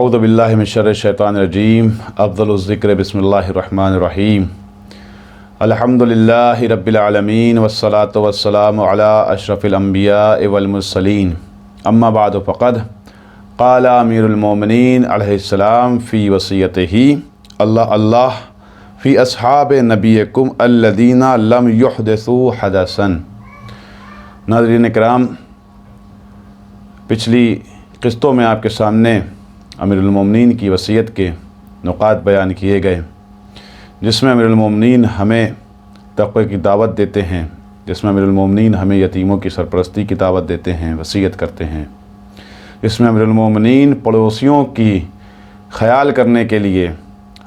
अऊज़ु बिल्लाहि मिनश शर्रिश शैतानिर रजीम। अफ़्ज़लुज़ ज़िक्र बिस्मिल्लाहिर रहमानिर रहीम। अल्हम्दुलिल्लाहि रब्बिल आलमीन वस्सलातु वस्सलामु अला अशरफिल अंबिया'i वल मुरसलीन। अम्मा बअद फ़क़द क़ाल अमीरुल मोमिनीन अलैहिस्सलाम फ़ी वसियतिही अल्लाह अल्लाह फ़ी अस्हाबे नबीकुम अल्लज़ीना लम युहदिसू हदसन। नाज़रीन इकराम, पिछली क़िस्तों में आपके सामने अमीरुल मोमिनीन की वसीयत के नुकात बयान किए गए, जिसमें अमीरुल मोमिनीन हमें तक़वे की दावत देते हैं, जिसमें अमीरुल मोमिनीन हमें यतीमों की सरपरस्ती की दावत देते हैं, वसीयत करते हैं, जिसमें अमीरुल मोमिनीन पड़ोसियों की ख़याल करने के लिए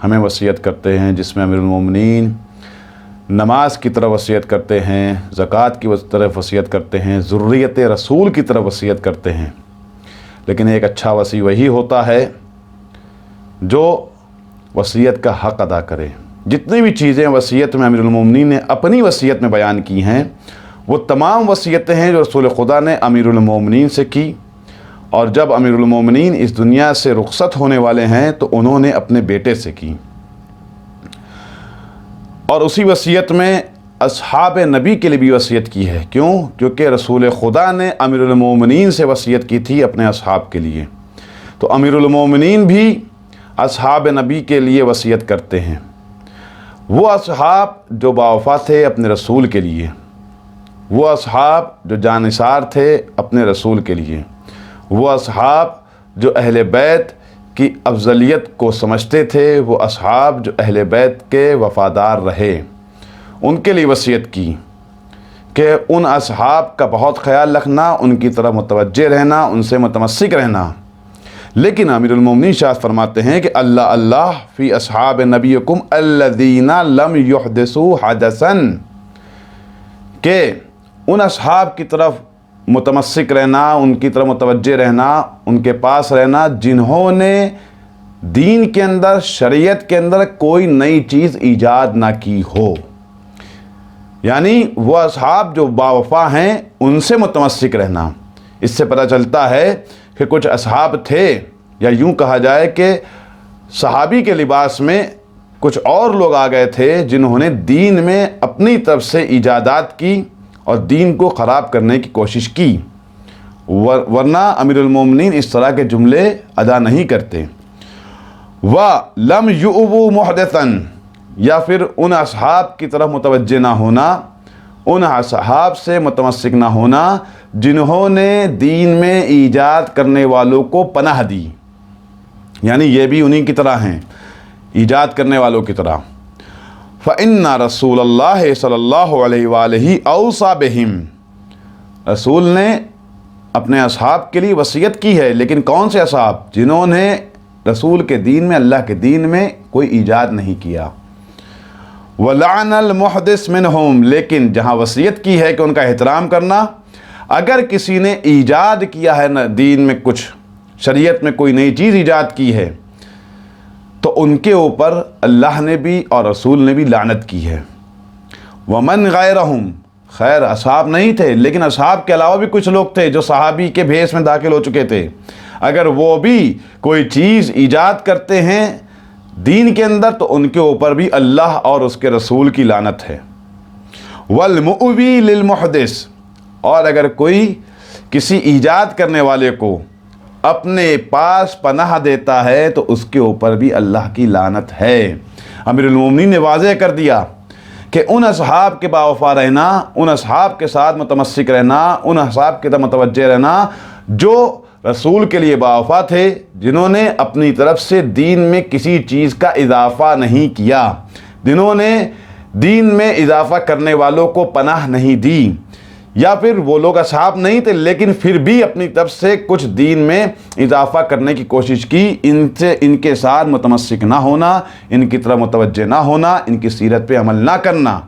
हमें वसीयत करते हैं, जिसमें अमीरुल मोमिनीन नमाज की तरफ वसीयत करते हैं, ज़कात की तरफ वसीयत करते हैं, ज़ुर्रियत रसूल की तरफ वसीयत करते हैं। लेकिन एक अच्छा वसी वही होता है जो वसीयत का हक़ अदा करे। जितनी भी चीज़ें वसीयत में अमीरुल मोमिनीन ने अपनी वसीयत में बयान की हैं, वो तमाम वसीयतें हैं जो रसूल खुदा ने अमीरुल मोमिनीन से की, और जब अमीरुल मोमिनीन इस दुनिया से रुखसत होने वाले हैं तो उन्होंने अपने बेटे से की। और उसी वसीयत में अस्हाब नबी के लिए भी वसीयत की है। क्यों? क्योंकि रसूल खुदा ने अमीरुल मोमिनीन से वसीयत की थी अपने अस्हाब के लिए, तो अमीरुल मोमिनीन भी अस्हाब नबी के लिए वसीयत करते हैं। वो अस्हाब जो बावफा थे अपने रसूल के लिए, वो अस्हाब जो जानिसार थे अपने रसूल के लिए, वो अस्हाब जो अहले बैत की अफजलियत को समझते थे, वो अस्हाब जो अहले बैत के वफ़ादार रहे, उनके लिए वसीयत की कि उन अस्हाब का बहुत ख़याल रखना, उनकी तरफ मुतवज्जे रहना, उनसे मुतमस्सिक रहना। लेकिन अमीरुल मोमिनीन शाह फरमाते हैं कि अल्लाह अल्लाह फ़ी अस्हाब नबीकुम अल्लज़ीना लम युहदिसू हदसन, के उन अस्हाब की तरफ मुतमस्सिक रहना, उनकी तरफ मुतवज्जे रहना, उनके पास रहना जिन्होंने दीन के अंदर, शरीयत के अंदर कोई नई चीज़ ईजाद ना की हो। यानी वो अस्हाब जो बावफा हैं उनसे मुतमस्सिक रहना। इससे पता चलता है कि कुछ अस्हाब थे, या यूँ कहा जाए कि सहाबी के लिबास में कुछ और लोग आ गए थे जिन्होंने दीन में अपनी तरफ से ईजादात की और दीन को ख़राब करने की कोशिश की, वरना अमीरुल मोमिनीन इस तरह के जुमले अदा नहीं करते। व लम युअबू मुहदसन, या फिर उन अस्हाब की तरफ मुतवज्जे ना होना, उन अस्हाब से मुतमस्सिक ना होना जिन्होंने दीन में ईजाद करने वालों को पनाह दी। यानी ये भी उन्हीं की तरह हैं, ईजाद करने वालों की तरह। फ़इन्ना रसूलल्लाह सल्लल्लाहु अलैहि वालैहि औसा बिहिम, रसूल ने अपने अस्हाब के लिए वसीयत की है। लेकिन कौन से अस्हाब? जिन्होंने रसूल के दीन में, अल्लाह के दीन में कोई ईजाद नहीं किया। वलानल मुहदिस मिनहुम, लेकिन जहाँ वसीयत की है कि उनका एहतराम करना, अगर किसी ने ईजाद किया है न दीन में, कुछ शरीयत में कोई नई चीज़ ईजाद की है, तो उनके ऊपर अल्लाह ने भी और रसूल ने भी लानत की है। वमन गैरहुम, खैर असहाब नहीं थे, लेकिन असहाब के अलावा भी कुछ लोग थे जो सहाबी के भेष में दाखिल हो चुके थे, अगर वो भी कोई चीज़ ईजाद करते हैं दीन के अंदर तो उनके ऊपर भी अल्लाह और उसके रसूल की लानत है। वल मुअवी लिल मुहदिस, और अगर कोई किसी ईजाद करने वाले को अपने पास पनाह देता है तो उसके ऊपर भी अल्लाह की लानत है। अमीरुल मोमिनीन ने वाज़ेह कर दिया कि उन अस्हाब के बावफा रहना, उन अस्हाब के साथ मुतमस्सिक रहना, उन अस्हाब के तरफ मुतवज्जे रहना जो रसूल के लिए बावफा थे, जिन्होंने अपनी तरफ से दीन में किसी चीज़ का इजाफ़ा नहीं किया, जिन्होंने दीन में इजाफ़ा करने वालों को पनाह नहीं दी, या फिर वो लोग अस्हाब नहीं थे लेकिन फिर भी अपनी तरफ से कुछ दीन में इजाफ़ा करने की कोशिश की, इनसे इनके साथ मुतमस्सिक ना होना, इनकी तरफ मुतवज्जे ना होना, इनकी सीरत पे अमल ना करना,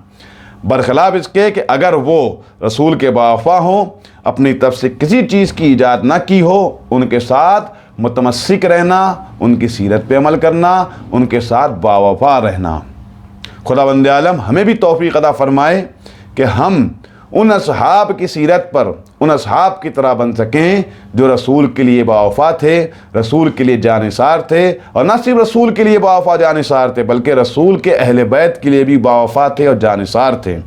बरखिलाफ़ इसके कि अगर वो रसूल के बावफा हों, अपनी तरफ से किसी चीज़ की ईजाद ना की हो, उनके साथ मुतमस्सिक रहना, उनकी सीरत पे अमल करना, उनके साथ बावफा रहना। खुदावंद आलम हमें भी तौफीक अता फ़रमाए कि हम ان اصحاب کی سیرت پر ان اصحاب کی طرح بن سکیں جو رسول کے لیے باوفا تھے، رسول کے لیے جانثار تھے، اور نہ صرف رسول کے لیے باوفا جانثار تھے بلکہ رسول کے اہل بیت کے لیے بھی باوفا تھے اور جانثار تھے۔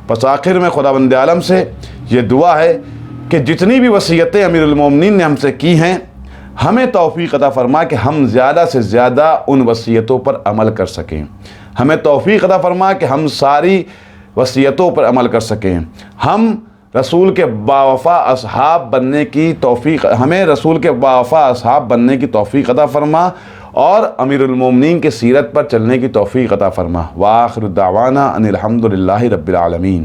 پس آخر میں خداوند عالم سے یہ دعا ہے کہ جتنی بھی وصیتیں امیر المومنین نے ہم سے کی ہیں، ہمیں توفیق عطا فرما کہ ہم زیادہ سے زیادہ ان وصیتوں پر عمل کر سکیں۔ ہمیں توفیق عطا فرما کہ ہم ساری وصیتوں پر عمل کر سکیں۔ ہم رسول کے باوفا اصحاب بننے کی توفیق، ہمیں رسول کے باوفا اصحاب بننے کی توفیق عطا فرما اور امیر المومنین کے سیرت پر چلنے کی توفیق عطا فرما۔ وآخر دعوانا ان الحمد للہ رب العالمین۔